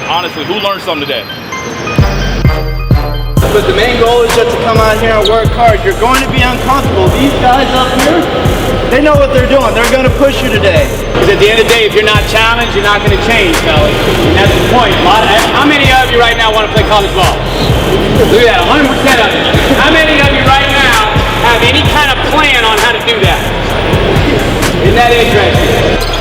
honestly, who learned something today? But the main goal is just to come out here and work hard. You're going to be uncomfortable. These guys up here, they know what they're doing. They're going to push you today. Because at the end of the day, if you're not challenged, you're not going to change, fellas. And that's the point. How many of you right now want to play college ball? Look at that, 100% of you. How many of you right now have any kind of plan on how to do that? Isn't that interesting?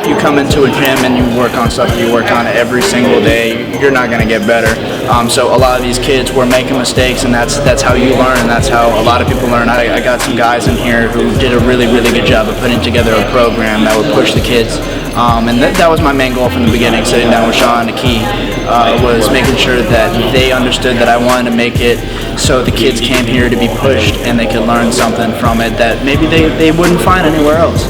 You come into a gym and you work on stuff, you work on it every single day, you're not going to get better. So a lot of these kids were making mistakes, and that's how you learn, and that's how a lot of people learn. I got some guys in here who did a really, really good job of putting together a program that would push the kids. And that was my main goal from the beginning, sitting down with Shaun and Akii, was making sure that they understood that I wanted to make it so the kids came here to be pushed and they could learn something from it that maybe they wouldn't find anywhere else.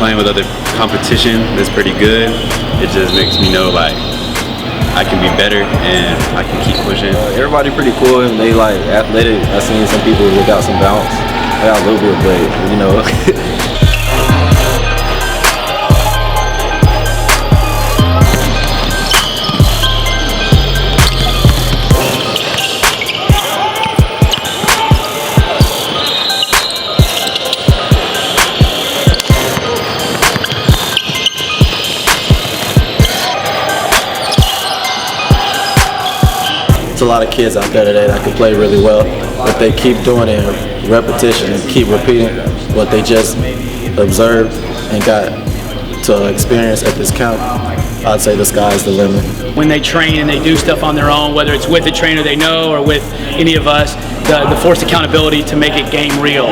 Playing with other competition that's pretty good. It just makes me know like I can be better and I can keep pushing. Everybody pretty cool and they like athletic. I've seen some people without some bounce. I got a little bit, but you know. A lot of kids out there today that can play really well, but they keep doing it in repetition and keep repeating what they just observed and got to experience at this camp. I'd say the sky's the limit. When they train and they do stuff on their own, whether it's with a trainer they know or with any of us, the forced accountability to make it game real.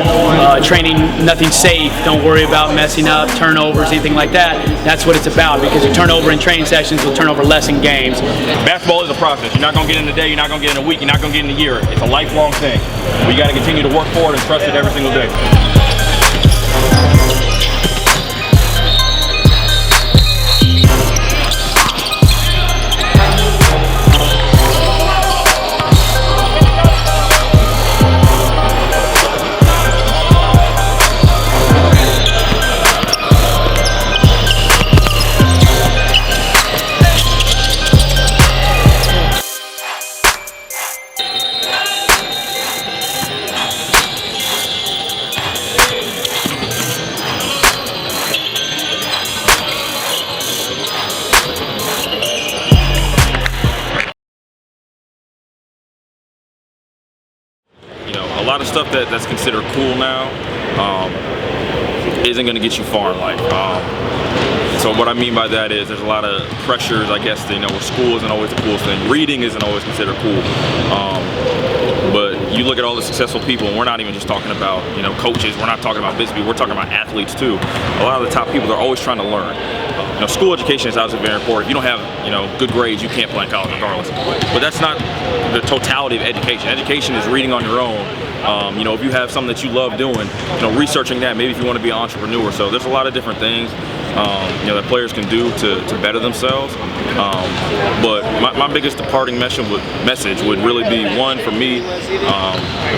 Training, nothing safe, don't worry about messing up, turnovers, anything like that. That's what it's about, because your turnover in training sessions will turn over less in games. Basketball is a process. You're not going to get in a day, you're not going to get in a week, you're not going to get in a year. It's a lifelong thing. We got to continue to work for it and trust it every single day. A lot of stuff that's considered cool now isn't going to get you far in life. So what I mean by that is there's a lot of pressures, I guess, where school isn't always the coolest thing. Reading isn't always considered cool. But you look at all the successful people, and we're not even just talking about coaches, we're not talking about business people, we're talking about athletes too. A lot of the top people are always trying to learn. School education is obviously very important. If you don't have good grades, you can't play in college regardless. But that's not the totality of education. Education is reading on your own. If you have something that you love doing, researching that, maybe if you want to be an entrepreneur. So there's a lot of different things that players can do to better themselves. But my biggest departing message would really be, one, for me,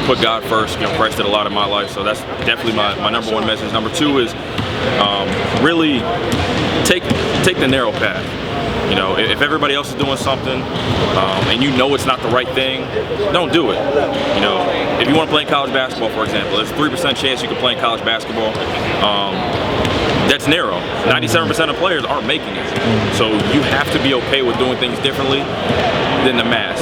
put God first. Christ did a lot in my life, so that's definitely my number one message. Number two is really take the narrow path. If everybody else is doing something and it's not the right thing, don't do it. If you want to play in college basketball, for example, there's a 3% chance you can play in college basketball. That's narrow. 97% of players aren't making it. So you have to be okay with doing things differently than the mass.